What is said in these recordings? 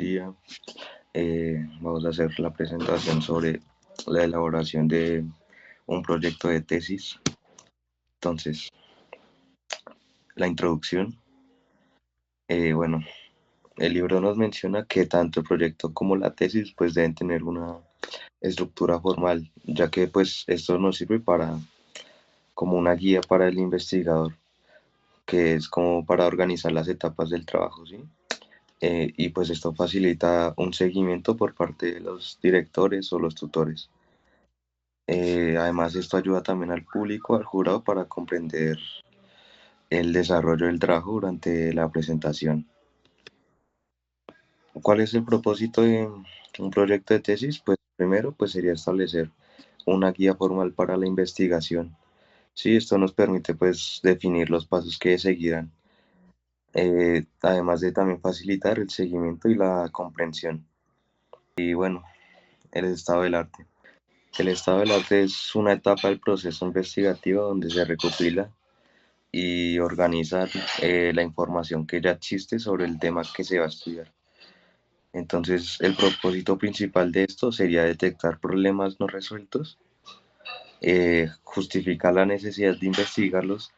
día. Vamos a hacer la presentación sobre la elaboración de un proyecto de tesis. Entonces, la introducción. Bueno, el libro nos menciona que tanto el proyecto como la tesis pues deben tener una estructura formal, ya que pues esto nos sirve para como una guía para el investigador, que es como para organizar las etapas del trabajo, ¿sí? Y pues esto facilita un seguimiento por parte de los directores o los tutores. Además, esto ayuda también al público, al jurado, para comprender el desarrollo del trabajo durante la presentación. ¿Cuál es el propósito de un proyecto de tesis? Pues primero, pues sería establecer una guía formal para la investigación. Sí, esto nos permite pues definir los pasos que seguirán, además de también facilitar el seguimiento y la comprensión. Y bueno, el estado del arte. El estado del arte es una etapa del proceso investigativo donde se recopila y organiza la información que ya existe sobre el tema que se va a estudiar. Entonces, el propósito principal de esto sería detectar problemas no resueltos, justificar la necesidad de investigarlos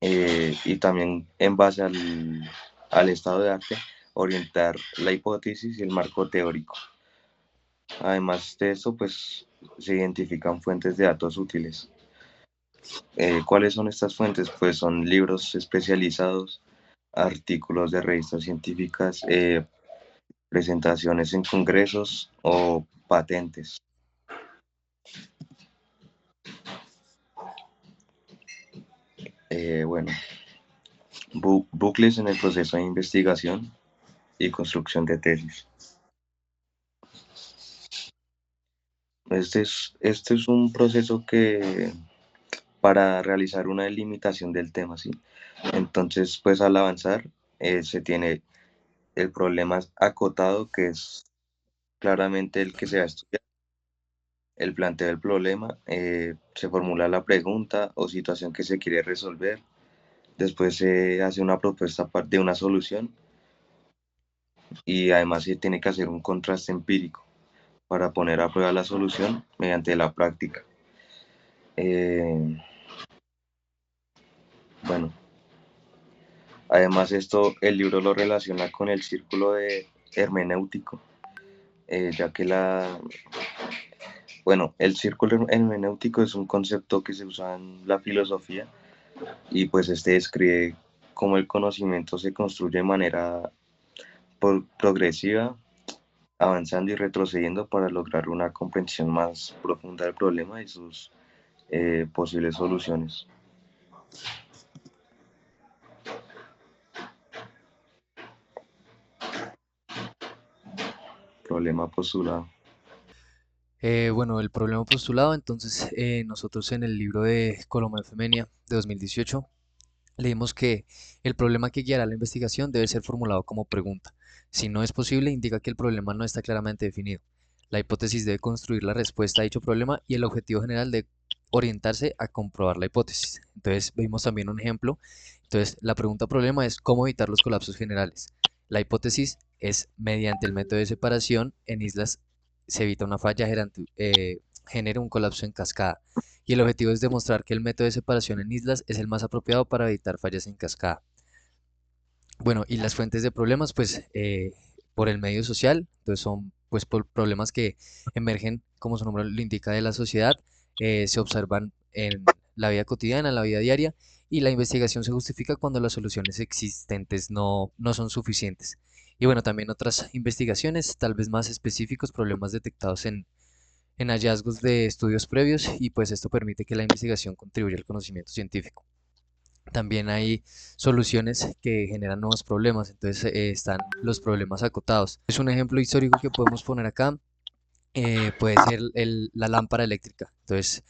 y también en base al estado de arte, orientar la hipótesis y el marco teórico. Además de eso, pues se identifican fuentes de datos útiles. ¿Cuáles son estas fuentes? Pues son libros especializados, artículos de revistas científicas, presentaciones en congresos o patentes. Bueno, bucles en el proceso de investigación y construcción de tesis. Este es un proceso que para realizar una delimitación del tema, ¿sí? Entonces, pues al avanzar, se tiene el problema acotado, que es claramente el que se va a estudiar, el planteo del problema, se formula la pregunta o situación que se quiere resolver, después se hace una propuesta de una solución y además se tiene que hacer un contraste empírico para poner a prueba la solución mediante la práctica. Eh, bueno, además esto el libro lo relaciona con el círculo de hermenéutico, ya que bueno, el círculo hermenéutico es un concepto que se usa en la filosofía y pues este describe cómo el conocimiento se construye de manera progresiva, avanzando y retrocediendo para lograr una comprensión más profunda del problema y sus posibles soluciones. Problema postulado. Bueno, el problema postulado, entonces nosotros en el libro de Coloma Efemenia de 2018 leímos que el problema que guiará la investigación debe ser formulado como pregunta. Si no es posible, indica que el problema no está claramente definido. La hipótesis debe construir la respuesta a dicho problema y el objetivo general de orientarse a comprobar la hipótesis. Entonces, vimos también un ejemplo. Entonces, la pregunta problema es cómo evitar los colapsos generales. La hipótesis es mediante el método de separación en islas se evita una falla, genera un colapso en cascada y el objetivo es demostrar que el método de separación en islas es el más apropiado para evitar fallas en cascada. Bueno, y las fuentes de problemas, pues por el medio social, entonces son pues por problemas que emergen, como su nombre lo indica, de la sociedad, se observan en la vida cotidiana, en la vida diaria, y la investigación se justifica cuando las soluciones existentes no son suficientes. Y bueno, también otras investigaciones, tal vez más específicos, problemas detectados en hallazgos de estudios previos y pues esto permite que la investigación contribuya al conocimiento científico. También hay soluciones que generan nuevos problemas, entonces están los problemas acotados. Es un ejemplo histórico que podemos poner acá, puede ser la lámpara eléctrica. Entonces,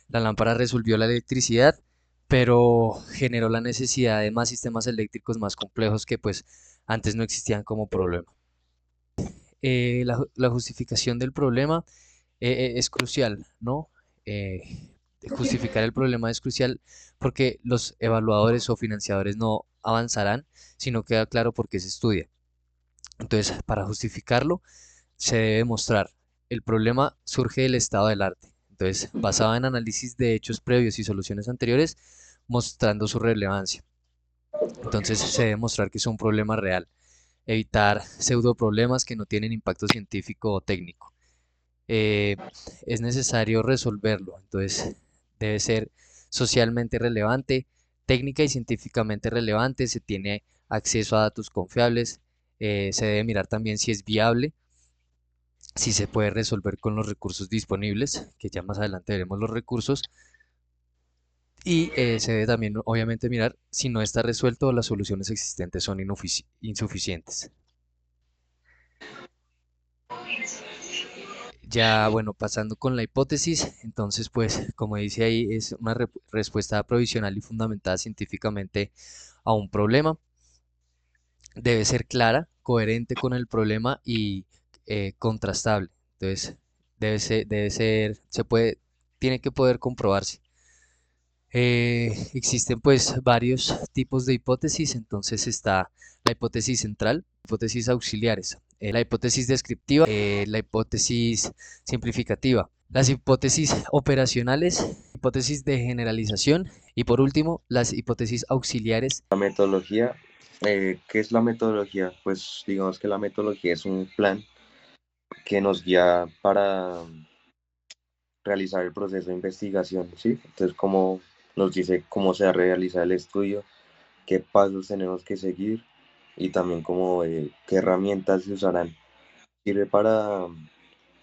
la lámpara resolvió la electricidad, pero generó la necesidad de más sistemas eléctricos más complejos que pues antes no existían como problema. La justificación del problema es crucial, ¿no? Justificar el problema es crucial porque los evaluadores o financiadores no avanzarán si no queda claro por qué se estudia. Entonces, para justificarlo, se debe mostrar el problema surge del estado del arte. Entonces, basado en análisis de hechos previos y soluciones anteriores, mostrando su relevancia. Entonces, se debe mostrar que es un problema real, evitar pseudo problemas que no tienen impacto científico o técnico. Eh, es necesario resolverlo, entonces debe ser socialmente relevante, técnica y científicamente relevante, se tiene acceso a datos confiables, se debe mirar también si es viable, si se puede resolver con los recursos disponibles, que ya más adelante veremos los recursos, y se debe también obviamente mirar si no está resuelto o las soluciones existentes son insuficientes. Ya, bueno, pasando con la hipótesis, entonces, pues, como dice ahí, es una respuesta provisional y fundamentada científicamente a un problema. Debe ser clara, coherente con el problema y contrastable. Entonces, tiene que poder comprobarse. Existen pues varios tipos de hipótesis, entonces está la hipótesis central, hipótesis auxiliares, la hipótesis descriptiva, la hipótesis simplificativa, las hipótesis operacionales, hipótesis de generalización y por último las hipótesis auxiliares. La metodología, ¿qué es la metodología? Pues digamos que la metodología es un plan que nos guía para realizar el proceso de investigación, ¿sí? Entonces, como nos dice cómo se realiza el estudio, qué pasos tenemos que seguir y también como qué herramientas se usarán. Sirve para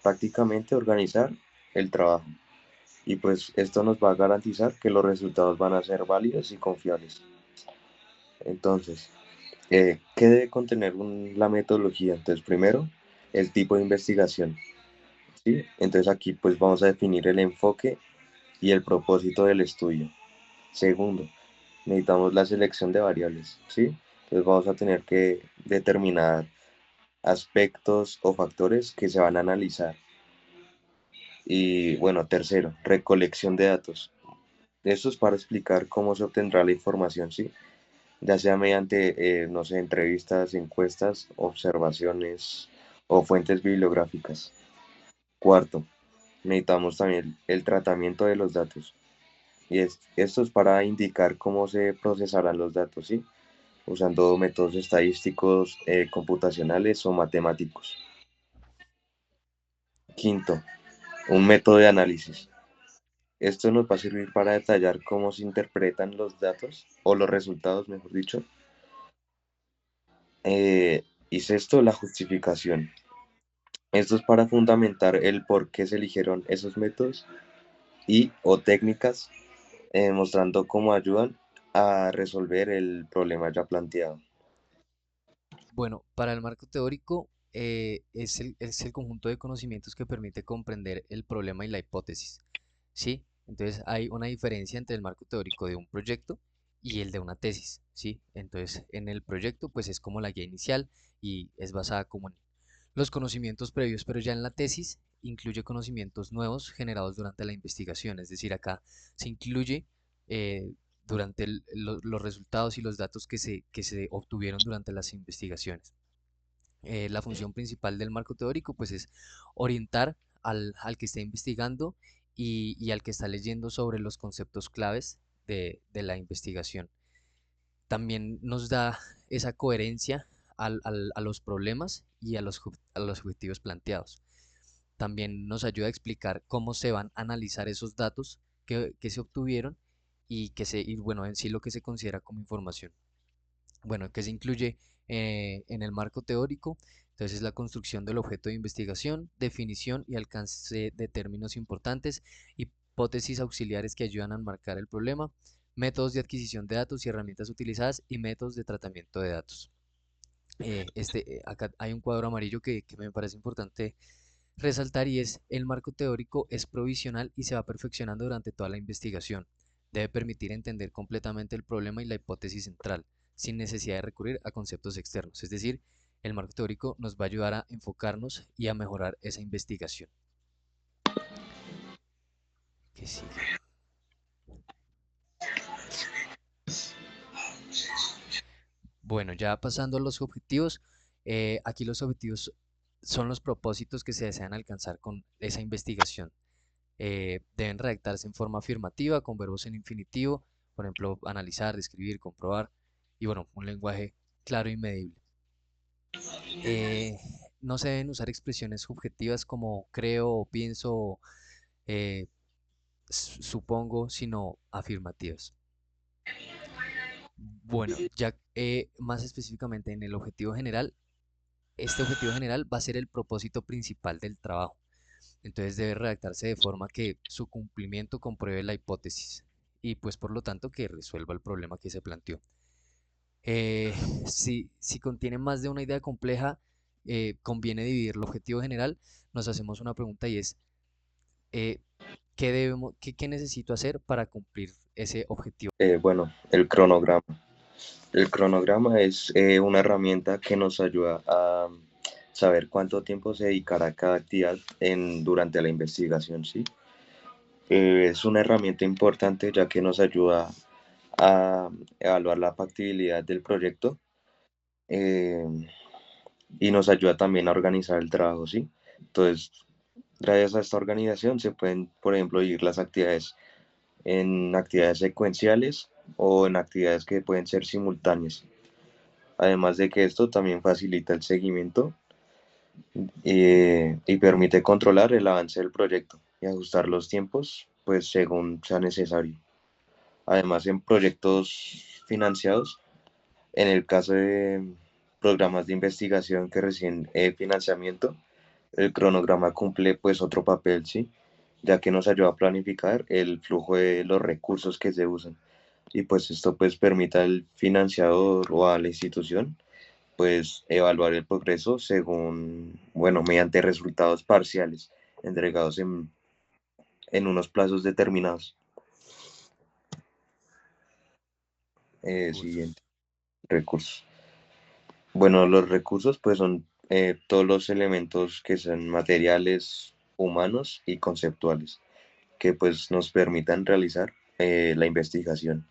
prácticamente organizar el trabajo y pues esto nos va a garantizar que los resultados van a ser válidos y confiables. Entonces, ¿qué debe contener la metodología? Entonces, primero, el tipo de investigación, ¿sí? Entonces aquí pues vamos a definir el enfoque y el propósito del estudio. Segundo, necesitamos la selección de variables, ¿sí? Entonces vamos a tener que determinar aspectos o factores que se van a analizar. Y bueno, tercero, recolección de datos. Esto es para explicar cómo se obtendrá la información, ¿sí? Ya sea mediante, no sé, entrevistas, encuestas, observaciones o fuentes bibliográficas. Cuarto, necesitamos también el tratamiento de los datos. Esto es para indicar cómo se procesarán los datos, ¿sí? Usando métodos estadísticos, computacionales o matemáticos. Quinto, un método de análisis. Esto nos va a servir para detallar cómo se interpretan los datos o los resultados, mejor dicho. Y sexto, la justificación. Esto es para fundamentar el por qué se eligieron esos métodos y o técnicas, mostrando cómo ayudan a resolver el problema ya planteado. Bueno, para el marco teórico es el conjunto de conocimientos que permite comprender el problema y la hipótesis, ¿sí? Entonces hay una diferencia entre el marco teórico de un proyecto y el de una tesis, ¿sí? Entonces en el proyecto pues es como la guía inicial y es basada como en los conocimientos previos, pero ya en la tesis incluye conocimientos nuevos generados durante la investigación, es decir, acá se incluye eh, durante los resultados y los datos que se obtuvieron durante las investigaciones. La función principal del marco teórico pues es orientar al que está investigando y al que está leyendo sobre los conceptos claves de la investigación. También nos da esa coherencia a los problemas y a los objetivos planteados. También nos ayuda a explicar cómo se van a analizar esos datos que se obtuvieron y bueno, en sí lo que se considera como información. Bueno, que se incluye en el marco teórico, entonces la construcción del objeto de investigación, definición y alcance de términos importantes, hipótesis auxiliares que ayudan a enmarcar el problema, métodos de adquisición de datos y herramientas utilizadas y métodos de tratamiento de datos. Acá hay un cuadro amarillo que me parece importante resaltar y es el marco teórico es provisional y se va perfeccionando durante toda la investigación. Debe permitir entender completamente el problema y la hipótesis central, sin necesidad de recurrir a conceptos externos. Es decir, el marco teórico nos va a ayudar a enfocarnos y a mejorar esa investigación. ¿Qué sigue? Bueno, ya pasando a los objetivos, Aquí los objetivos son los propósitos que se desean alcanzar con esa investigación. Deben redactarse en forma afirmativa, con verbos en infinitivo, por ejemplo, analizar, describir, comprobar, y bueno, un lenguaje claro y medible. Eh, no se deben usar expresiones subjetivas como creo o pienso, eh, supongo, sino afirmativas. Bueno, ya más específicamente en el objetivo general, este objetivo general va a ser el propósito principal del trabajo. Entonces debe redactarse de forma que su cumplimiento compruebe la hipótesis y pues por lo tanto que resuelva el problema que se planteó. Eh, si contiene más de una idea compleja, conviene dividir el objetivo general. Nos hacemos una pregunta y es, eh, ¿qué necesito hacer para cumplir ese objetivo? Bueno, el cronograma. El cronograma es una herramienta que nos ayuda a saber cuánto tiempo se dedicará a cada actividad durante la investigación, ¿sí? Es una herramienta importante ya que nos ayuda a evaluar la factibilidad del proyecto, eh, y nos ayuda también a organizar el trabajo, ¿sí? Entonces, gracias a esta organización se pueden, por ejemplo, dividir las actividades en actividades secuenciales o en actividades que pueden ser simultáneas. Además de que esto también facilita el seguimiento y permite controlar el avance del proyecto y ajustar los tiempos pues según sea necesario. Además, en proyectos financiados, en el caso de programas de investigación que reciben financiamiento, el cronograma cumple pues otro papel, ¿sí? Ya que nos ayuda a planificar el flujo de los recursos que se usan. Y pues esto pues permite al financiador o a la institución pues evaluar el progreso según, bueno, mediante resultados parciales entregados en unos plazos determinados. Recursos. Siguiente, recursos. Bueno, los recursos pues son todos los elementos que son materiales, humanos y conceptuales que pues nos permitan realizar la investigación.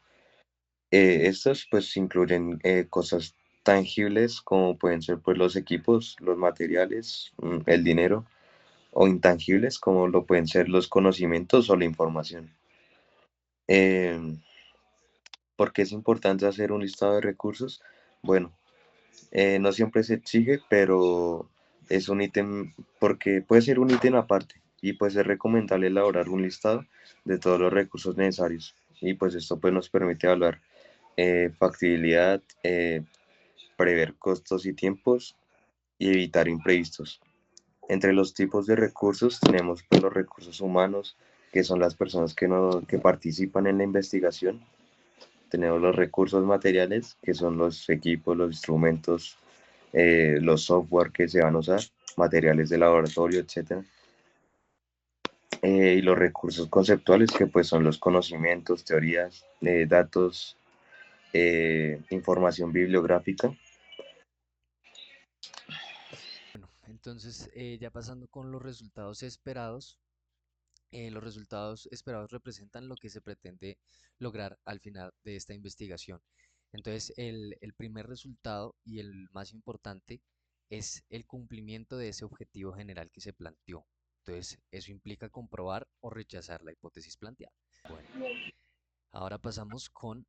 Estos pues incluyen cosas tangibles como pueden ser pues los equipos, los materiales, el dinero, o intangibles como lo pueden ser los conocimientos o la información. Eh, ¿Por qué es importante hacer un listado de recursos? Bueno, no siempre se exige, pero es un ítem porque puede ser un ítem aparte y pues es recomendable elaborar un listado de todos los recursos necesarios y pues esto pues nos permite evaluar factibilidad, prever costos y tiempos y evitar imprevistos. Entre los tipos de recursos tenemos pues, los recursos humanos, que son las personas que, no, que participan en la investigación. Tenemos los recursos materiales, que son los equipos, los instrumentos, los software que se van a usar, materiales de laboratorio, etcétera. Y los recursos conceptuales, que pues son los conocimientos, teorías, datos, información bibliográfica. Bueno, entonces ya pasando con los resultados esperados representan lo que se pretende lograr al final de esta investigación. Entonces, el primer resultado y el más importante es el cumplimiento de ese objetivo general que se planteó. Entonces, eso implica comprobar o rechazar la hipótesis planteada. Bueno, ahora pasamos con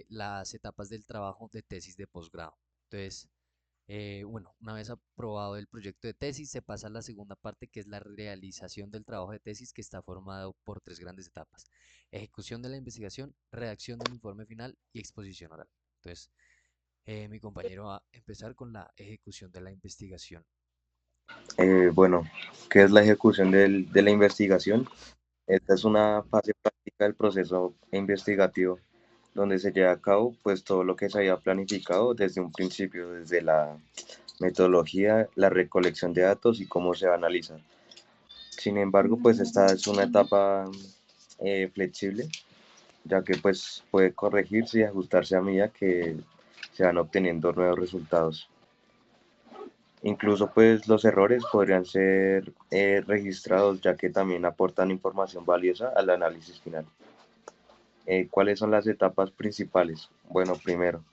las etapas del trabajo de tesis de posgrado. Entonces, bueno, una vez aprobado el proyecto de tesis, se pasa a la segunda parte, que es la realización del trabajo de tesis, que está formado por tres grandes etapas: ejecución de la investigación, redacción del informe final y exposición oral. Entonces, mi compañero va a empezar con la ejecución de la investigación. Bueno, ¿qué es la ejecución de la investigación? Esta es una fase práctica del proceso investigativo donde se lleva a cabo pues todo lo que se había planificado desde un principio, desde la metodología, la recolección de datos y cómo se va a analizar. Sin embargo, pues esta es una etapa flexible, ya que pues puede corregirse y ajustarse a medida que se van obteniendo nuevos resultados. Incluso pues los errores podrían ser registrados ya que también aportan información valiosa al análisis final. ¿Cuáles son las etapas principales? Bueno, primero,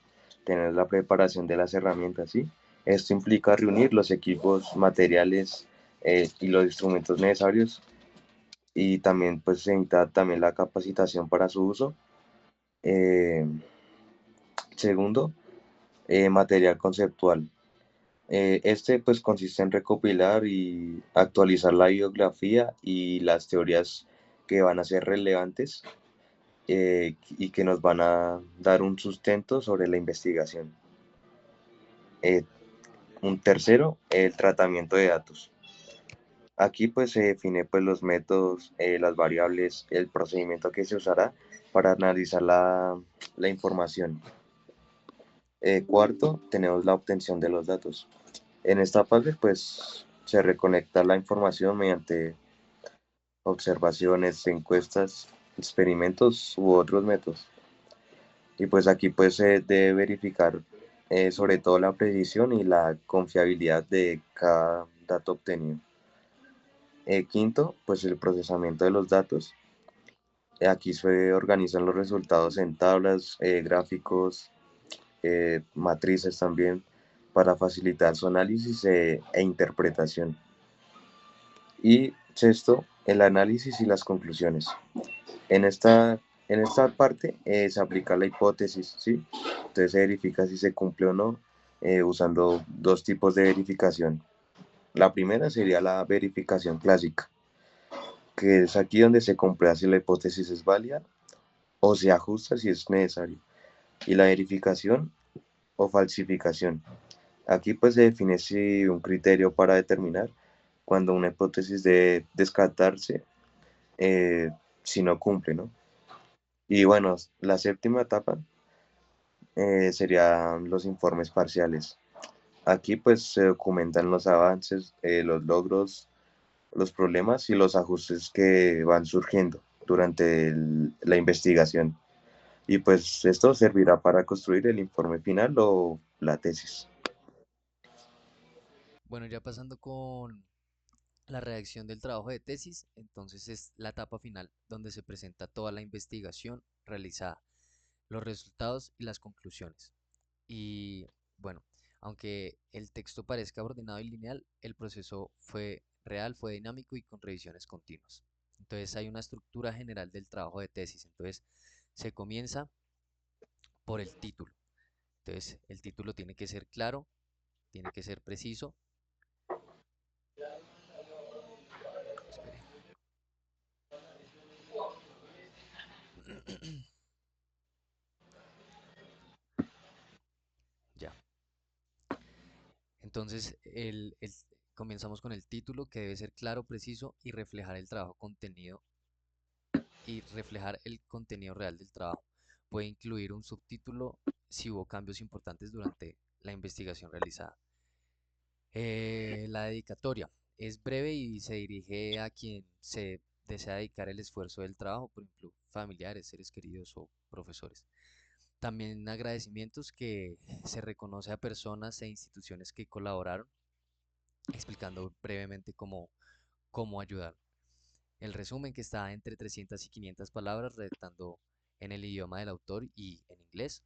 tener la preparación de las herramientas, ¿sí? Esto implica reunir los equipos, materiales y los instrumentos necesarios y también pues se necesita también la capacitación para su uso. Eh, Segundo, material conceptual. Este pues consiste en recopilar y actualizar la bibliografía y las teorías que van a ser relevantes y que nos van a dar un sustento sobre la investigación. Eh, un tercero, el tratamiento de datos. Aquí pues se define pues los métodos, las variables, el procedimiento que se usará para analizar la información. Cuarto, tenemos la obtención de los datos. En esta parte pues se reconecta la información mediante observaciones, encuestas, experimentos u otros métodos. Y pues aquí pues se debe verificar sobre todo la precisión y la confiabilidad de cada dato obtenido. Quinto, pues el procesamiento de los datos. Aquí se organizan los resultados en tablas, gráficos, matrices también, para facilitar su análisis e interpretación. Y sexto, el análisis y las conclusiones. En esta parte se aplica la hipótesis, ¿sí? Entonces se verifica si se cumple o no usando dos tipos de verificación. La primera sería la verificación clásica, que es aquí donde se comprueba si la hipótesis es válida o se ajusta si es necesario. Y la verificación o falsificación. Aquí pues se define si un criterio para determinar cuando una hipótesis debe descartarse eh, si no cumple, ¿no? Y bueno, la séptima etapa serían los informes parciales. Aquí pues se documentan los avances, los logros, los problemas y los ajustes que van surgiendo durante la investigación. Y pues esto servirá para construir el informe final o la tesis. Bueno, ya pasando con la redacción del trabajo de tesis, entonces es la etapa final donde se presenta toda la investigación realizada, los resultados y las conclusiones. Y bueno, aunque el texto parezca ordenado y lineal, el proceso fue real, fue dinámico y con revisiones continuas. Entonces hay una estructura general del trabajo de tesis. Entonces se comienza por el título. Entonces el título tiene que ser claro, tiene que ser preciso. Espere. Ya. Entonces comenzamos con el título que debe ser claro, preciso y reflejar el trabajo contenido y reflejar el contenido real del trabajo. Puede incluir un subtítulo si hubo cambios importantes durante la investigación realizada. La dedicatoria es breve y se dirige a quien se desea dedicar el esfuerzo del trabajo, por ejemplo, familiares, seres queridos o profesores. También agradecimientos que se reconoce a personas e instituciones que colaboraron, explicando brevemente cómo ayudar. El resumen que está entre 300 y 500 palabras, redactando en el idioma del autor y en inglés.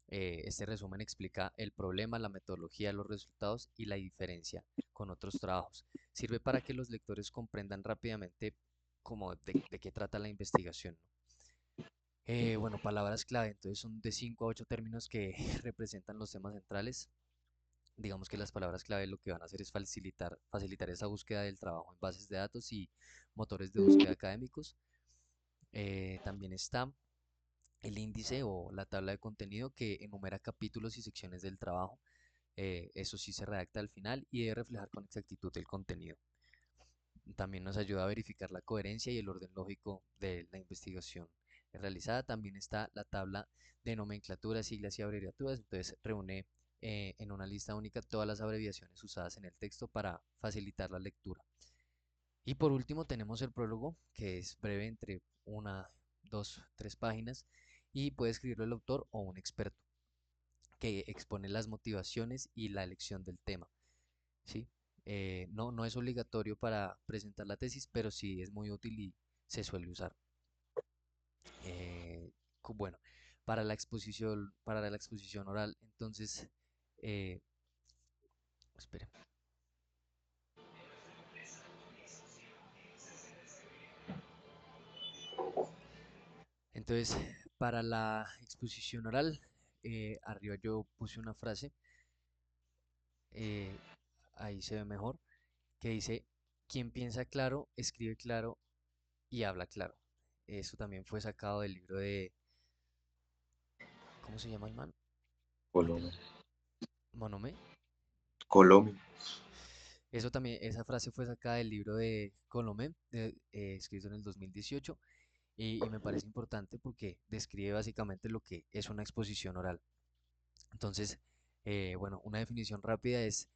Este resumen explica el problema, la metodología, los resultados y la diferencia con otros trabajos. Sirve para que los lectores comprendan rápidamente de qué trata la investigación, ¿no? Bueno, palabras clave, entonces son de 5 a 8 términos que representan los temas centrales. Digamos que las palabras clave lo que van a hacer es facilitar esa búsqueda del trabajo en bases de datos y motores de búsqueda académicos. También está el índice o la tabla de contenido que enumera capítulos y secciones del trabajo. Eso sí se redacta al final y debe reflejar con exactitud el contenido. También nos ayuda a verificar la coherencia y el orden lógico de la investigación realizada. También está la tabla de nomenclatura, siglas y abreviaturas. Entonces reúne en una lista única todas las abreviaciones usadas en el texto para facilitar la lectura. Y por último tenemos el prólogo, que es breve entre una, dos, tres páginas y puede escribirlo el autor o un experto que expone las motivaciones y la elección del tema, ¿sí? No es obligatorio para presentar la tesis, pero sí es muy útil y se suele usar. Eh, bueno, para la exposición oral, entonces, eh, Espere. Entonces, para la exposición oral, arriba yo puse una frase, eh, ahí se ve mejor, que dice, quien piensa claro, escribe claro y habla claro. Eso también fue sacado del libro de, ¿cómo se llama el man? Colombia. El Monomé. Colombia. Eso también, esa frase fue sacada del libro de Colomé, escrito en el 2018, y me parece importante porque describe básicamente lo que es una exposición oral. Entonces, bueno, una definición rápida es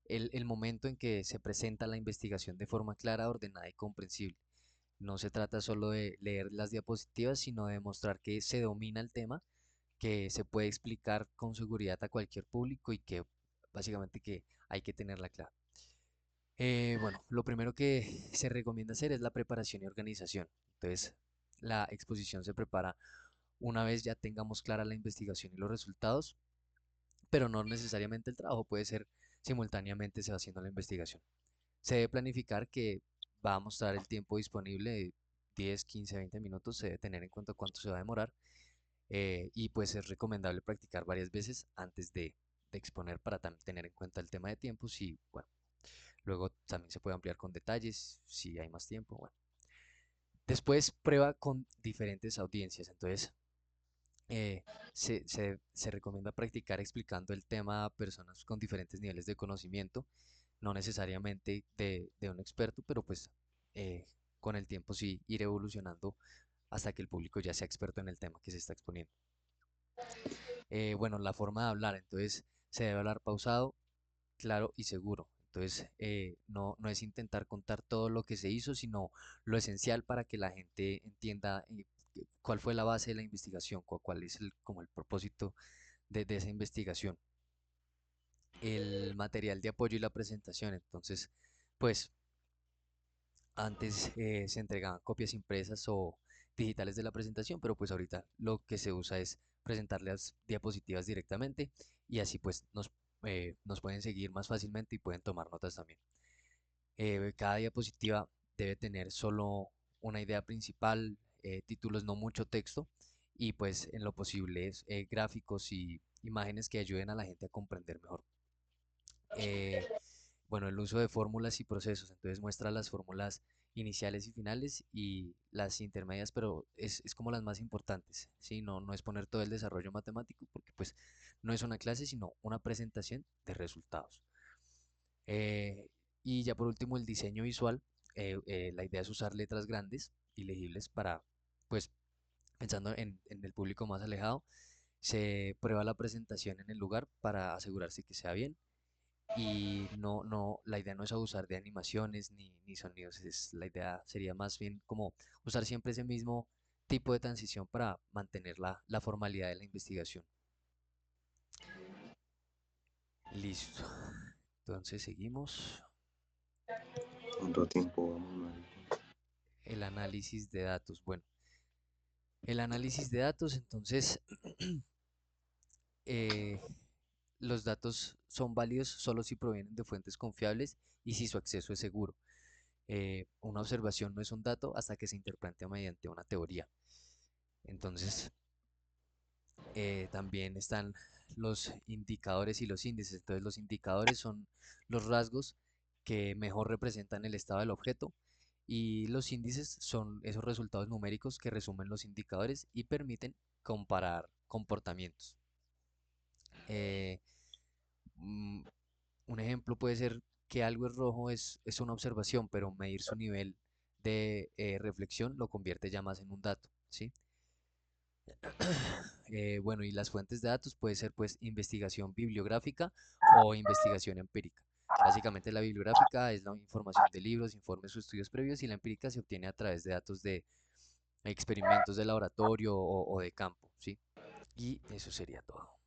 el momento en que se presenta la investigación de forma clara, ordenada y comprensible. No se trata solo de leer las diapositivas, sino de demostrar que se domina el tema, que se puede explicar con seguridad a cualquier público y que básicamente que hay que tenerla clara. Bueno, lo primero que se recomienda hacer es la preparación y organización. Entonces, la exposición se prepara una vez ya tengamos clara la investigación y los resultados, pero no necesariamente el trabajo puede ser simultáneamente se va haciendo la investigación. Se debe planificar que va a mostrar el tiempo disponible de 10, 15, 20 minutos, se debe tener en cuenta cuánto se va a demorar y pues es recomendable practicar varias veces antes de exponer para tener en cuenta el tema de tiempos y bueno, luego también se puede ampliar con detalles si hay más tiempo. Bueno. Después prueba con diferentes audiencias, entonces se recomienda practicar explicando el tema a personas con diferentes niveles de conocimiento, no necesariamente de un experto, pero pues eh, con el tiempo sí ir evolucionando hasta que el público ya sea experto en el tema que se está exponiendo. Bueno, la forma de hablar, entonces se debe hablar pausado, claro y seguro. Entonces, no es intentar contar todo lo que se hizo, sino lo esencial para que la gente entienda cuál fue la base de la investigación, cuál es como el propósito de esa investigación. El material de apoyo y la presentación. Entonces, pues antes se entregaban copias impresas o digitales de la presentación, pero pues ahorita lo que se usa es presentar las diapositivas directamente y así pues nos pueden seguir más fácilmente y pueden tomar notas también. Cada diapositiva debe tener solo una idea principal, títulos, no mucho texto y pues en lo posible gráficos y imágenes que ayuden a la gente a comprender mejor. Eh, bueno, el uso de fórmulas y procesos, entonces muestra las fórmulas iniciales y finales y las intermedias, pero es como las más importantes, ¿sí? No es poner todo el desarrollo matemático porque pues no es una clase, sino una presentación de resultados. Eh, y ya por último, el diseño visual. La idea es usar letras grandes y legibles para, pues, pensando en el público más alejado, se prueba la presentación en el lugar para asegurarse que sea bien. Y la idea no es abusar de animaciones ni sonidos, la idea sería más bien como usar siempre ese mismo tipo de transición para mantener la formalidad de la investigación. Listo. Entonces seguimos. ¿Cuánto tiempo vamos, marica? El análisis de datos. Bueno, el análisis de datos, entonces, eh, los datos son válidos solo si provienen de fuentes confiables y si su acceso es seguro. Una observación no es un dato hasta que se interprete mediante una teoría. Entonces, también están los indicadores y los índices. Entonces, los indicadores son los rasgos que mejor representan el estado del objeto y los índices son esos resultados numéricos que resumen los indicadores y permiten comparar comportamientos. Eh, mm, un ejemplo puede ser que algo es rojo es una observación, pero medir su nivel de reflexión lo convierte ya más en un dato, ¿sí? Bueno, y las fuentes de datos puede ser pues investigación bibliográfica o investigación empírica. Básicamente la bibliográfica es la información de libros, informes o estudios previos y la empírica se obtiene a través de datos de experimentos de laboratorio o de campo, ¿sí? Y eso sería todo.